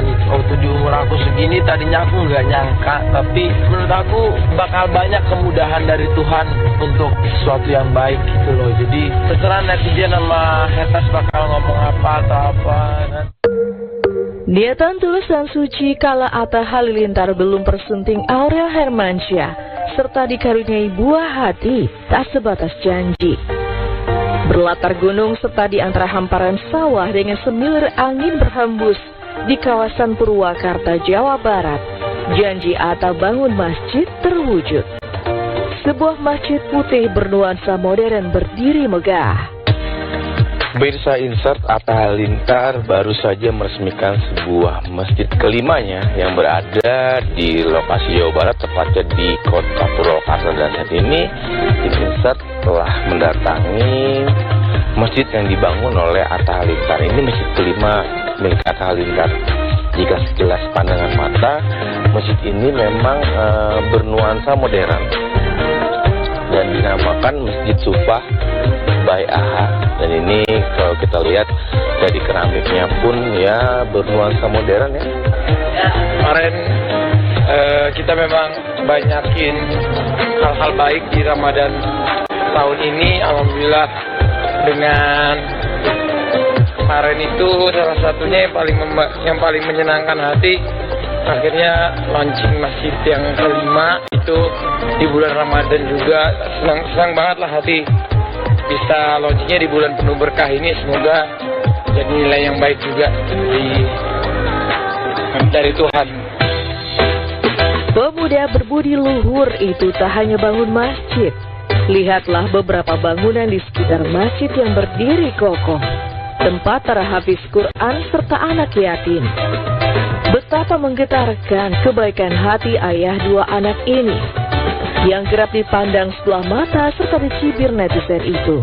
Dan waktu di umur aku segini tadinya aku nggak nyangka, tapi menurut aku bakal banyak kemudahan dari Tuhan untuk sesuatu yang baik gitu loh. Jadi terserah netizen sama haters bakal ngomong apa atau apa. Niatan tulus dan suci kala Atta Halilintar belum persunting Aurel Hermansyah, serta dikaruniai buah hati tak sebatas janji. Berlatar gunung serta di antara hamparan sawah dengan semilir angin berhembus di kawasan Purwakarta, Jawa Barat, janji Atta bangun masjid terwujud. Sebuah masjid putih bernuansa modern berdiri megah. Pemirsa Insert, Atta Halilintar baru saja meresmikan sebuah masjid kelimanya yang berada di lokasi Jawa Barat, tepatnya di kota Purwakarta. Dan saat ini Insert telah mendatangi masjid yang dibangun oleh Atta Halilintar. Ini masjid kelima milik Atta Halilintar. Jika sekilas pandangan mata, masjid ini memang bernuansa modern dan dinamakan Masjid Sufah by AHA. Dan ini kalau kita lihat dari keramiknya pun ya bernuansa modern ya. Kemarin kita memang banyakin hal-hal baik di Ramadan tahun ini. Alhamdulillah dengan kemarin itu salah satunya yang paling menyenangkan hati, akhirnya launching masjid yang kelima itu di bulan Ramadan juga. Senang banget lah hati bisa launchingnya di bulan penuh berkah ini. Semoga jadi nilai yang baik juga dari Tuhan. Pemuda berbudi luhur itu tak hanya bangun masjid. Lihatlah beberapa bangunan di sekitar masjid yang berdiri kokoh, tempat para hafiz Quran serta anak yatim. Betapa menggetarkan kebaikan hati ayah dua anak ini yang kerap dipandang sebelah mata serta dicibir netizen itu.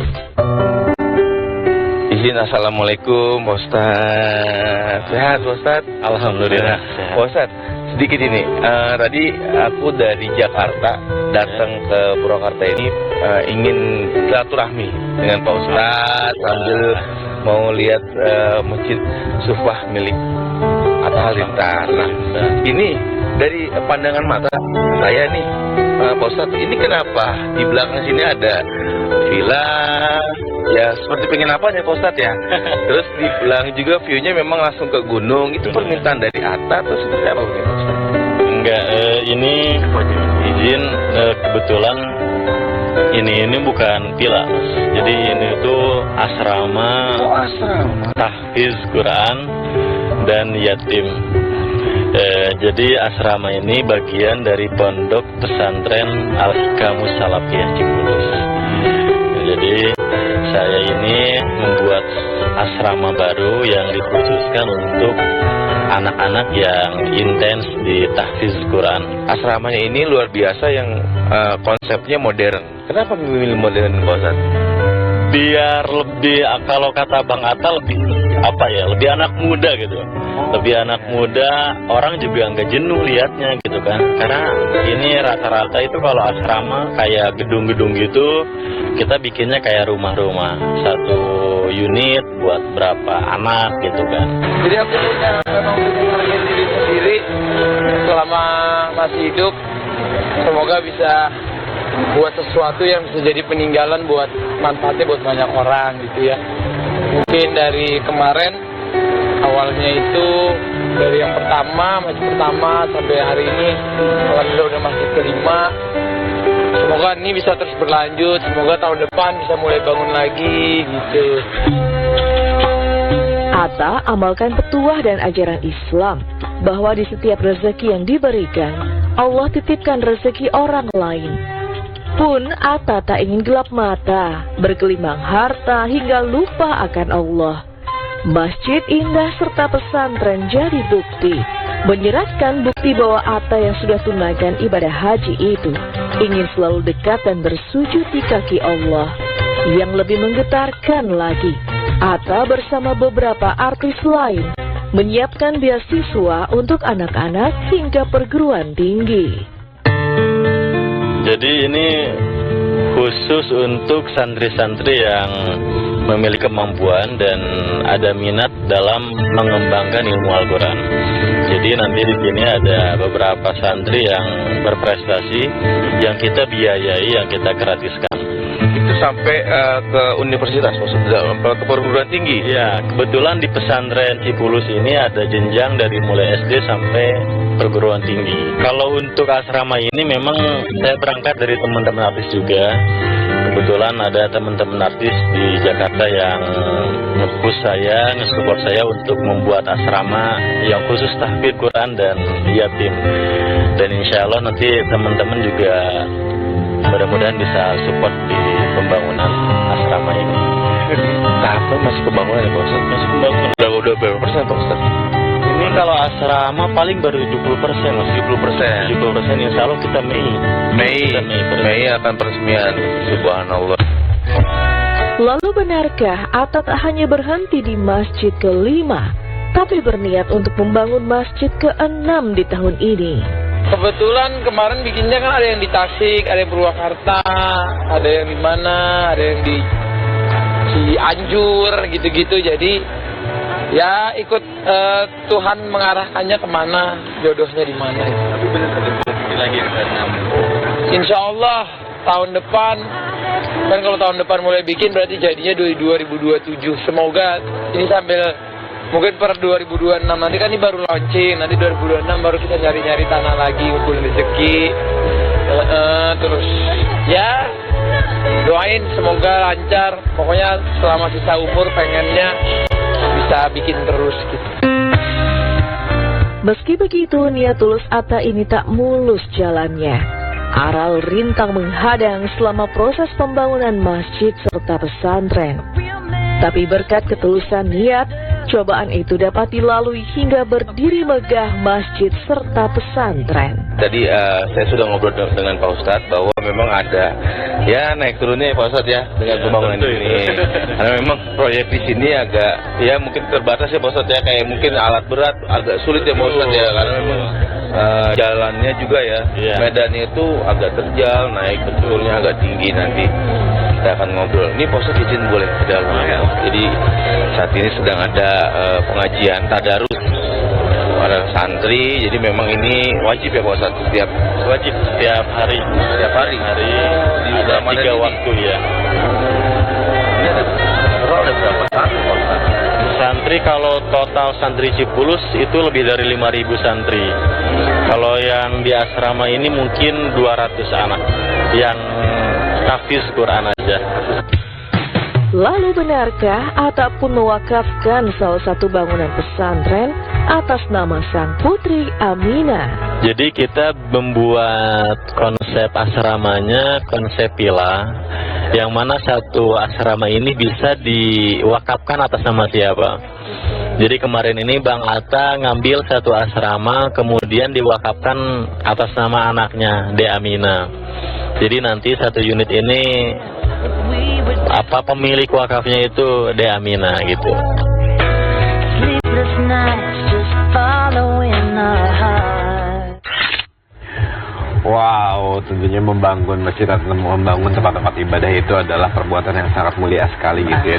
Izin, assalamualaikum Pak Ustadz. Sehat Pak Ustadz? Alhamdulillah sehat. Pak Ustadz, sedikit ini, tadi aku dari Jakarta datang ke Purwakarta ini ingin silaturahmi dengan Pak Ustadz sambil mau lihat Masjid Sufah milik Atta Halilintar. Nah, ini dari pandangan mata saya nih, Pak Ustadz, ini kenapa di belakang sini ada villa, ya seperti penginapan ya Pak Ustadz ya. Terus di belakang juga view-nya memang langsung ke gunung. Itu permintaan dari Atta atau seperti apa Pak Ustadz? Enggak, ini izin kebetulan ini bukan villa. Jadi ini tuh asrama, tahfiz Quran dan yatim. Jadi asrama ini bagian dari pondok pesantren Al-Hikamus Salafiyah Cikulus. Jadi saya ini membuat asrama baru yang dikhususkan untuk anak-anak yang intens di tahfiz Quran. Asramanya ini luar biasa yang konsepnya modern. Kenapa memilih modern Pak Ustadz? Biar lebih, kalau kata Bang Atta, lebih apa ya, lebih anak muda gitu. Lebih anak muda, orang juga nggak jenuh liatnya gitu kan. Karena ini rata-rata itu kalau asrama kayak gedung-gedung gitu, kita bikinnya kayak rumah-rumah, satu unit buat berapa anak gitu kan. Jadi aku memang punya diri sendiri selama masih hidup, semoga bisa buat sesuatu yang bisa jadi peninggalan buat manfaatnya buat banyak orang gitu ya. Mungkin dari kemarin awalnya itu dari yang masjid pertama sampai hari ini alhamdulillah udah masjid kelima. Semoga ini bisa terus berlanjut, semoga tahun depan bisa mulai bangun lagi gitu. Atta amalkan petuah dan ajaran Islam bahwa di setiap rezeki yang diberikan, Allah titipkan rezeki orang lain. Pun Atta tak ingin gelap mata, bergelimang harta hingga lupa akan Allah. Masjid indah serta pesantren jadi bukti, menyeratkan bukti bahwa Atta yang sudah tunaikan ibadah haji itu ingin selalu dekat dan bersujud di kaki Allah. Yang lebih menggetarkan lagi, Atta bersama beberapa artis lain menyiapkan beasiswa untuk anak-anak hingga perguruan tinggi. Jadi ini khusus untuk santri-santri yang memiliki kemampuan dan ada minat dalam mengembangkan ilmu Al-Quran. Jadi nanti di sini ada beberapa santri yang berprestasi, yang kita biayai, yang kita gratiskan. Itu sampai ke universitas, maksudnya ke perguruan tinggi. Ya, kebetulan di pesantren Cipulus ini ada jenjang dari mulai SD sampai perguruan tinggi. Kalau untuk asrama ini memang saya berangkat dari teman-teman artis juga. Kebetulan ada teman-teman artis di Jakarta yang nge-push saya, nge-support saya untuk membuat asrama yang khusus tahfidz Quran dan yatim. Dan insya Allah nanti teman-teman juga mudah-mudahan bisa support di pembangunan asrama ini. Tahap masih pembangunan ya Pak Ustaz? Masih pembangunan. Udah berapa persen Pak Ustaz? Ini kalau asrama paling baru 70%, Mas. 70%. 70%, insya Allah kita Mei akan peresmian. Subhanallah. Lalu benarkah Atta tak hanya berhenti di masjid ke-5, tapi berniat untuk membangun masjid ke-6 di tahun ini? Kebetulan kemarin bikinnya kan ada yang di Tasik, ada yang Purwakarta, ada yang di mana, ada yang di Cianjur, gitu-gitu. Jadi ya ikut Tuhan mengarahkannya kemana, jodohnya di mana. Tapi benar lagi Insya Allah tahun depan, kan kalau tahun depan mulai bikin berarti jadinya 2027. Semoga ini sambil mungkin per 2026 nanti kan ini baru launching, nanti 2026 baru kita nyari-nyari tanah lagi, ngumpulin rezeki. Terus ya doain semoga lancar. Pokoknya selama sisa umur pengennya bisa bikin terus gitu. Meski begitu, niat tulus Atta ini tak mulus jalannya. Aral rintang menghadang selama proses pembangunan masjid serta pesantren. Tapi berkat ketulusan niat, cobaan itu dapat dilalui hingga berdiri megah masjid serta pesantren. Tadi saya sudah ngobrol dengan Pak Ustadz bahwa memang ada ya naik turunnya Pak Ustadz ya dengan pembangunan ini. Karena memang proyek di sini agak ya mungkin terbatas ya Pak Ustadz ya, kayak mungkin alat berat agak sulit ya Pak Ustadz ya, karena memang jalannya juga ya, medannya itu agak terjal, naik turunnya agak tinggi. Nanti kita akan ngobrol. Ini Pak Ustadz izin boleh ke dalam ya. Jadi saat ini sedang ada pengajian tadarus para santri, jadi memang ini wajib ya Pak Ustadz setiap hari di ada 3 waktu ya. Ini ada berapa santri Pak Ustadz? Santri kalau total santri Cipulus itu lebih dari 5.000 santri. Kalau yang di asrama ini mungkin 200 anak yang tahfidz Quran aja. Lalu benarkah Atta pun mewakafkan salah satu bangunan pesantren atas nama sang putri Aminah? Jadi kita membuat konsep asramanya konsep villa, yang mana satu asrama ini bisa diwakafkan atas nama siapa. Jadi kemarin ini Bang Atta ngambil satu asrama kemudian diwakafkan atas nama anaknya, De Aminah. Jadi nanti satu unit ini pemilik wakafnya itu De Aminah gitu. Wow, tentunya membangun masjid atau membangun tempat-tempat ibadah itu adalah perbuatan yang sangat mulia sekali gitu ya.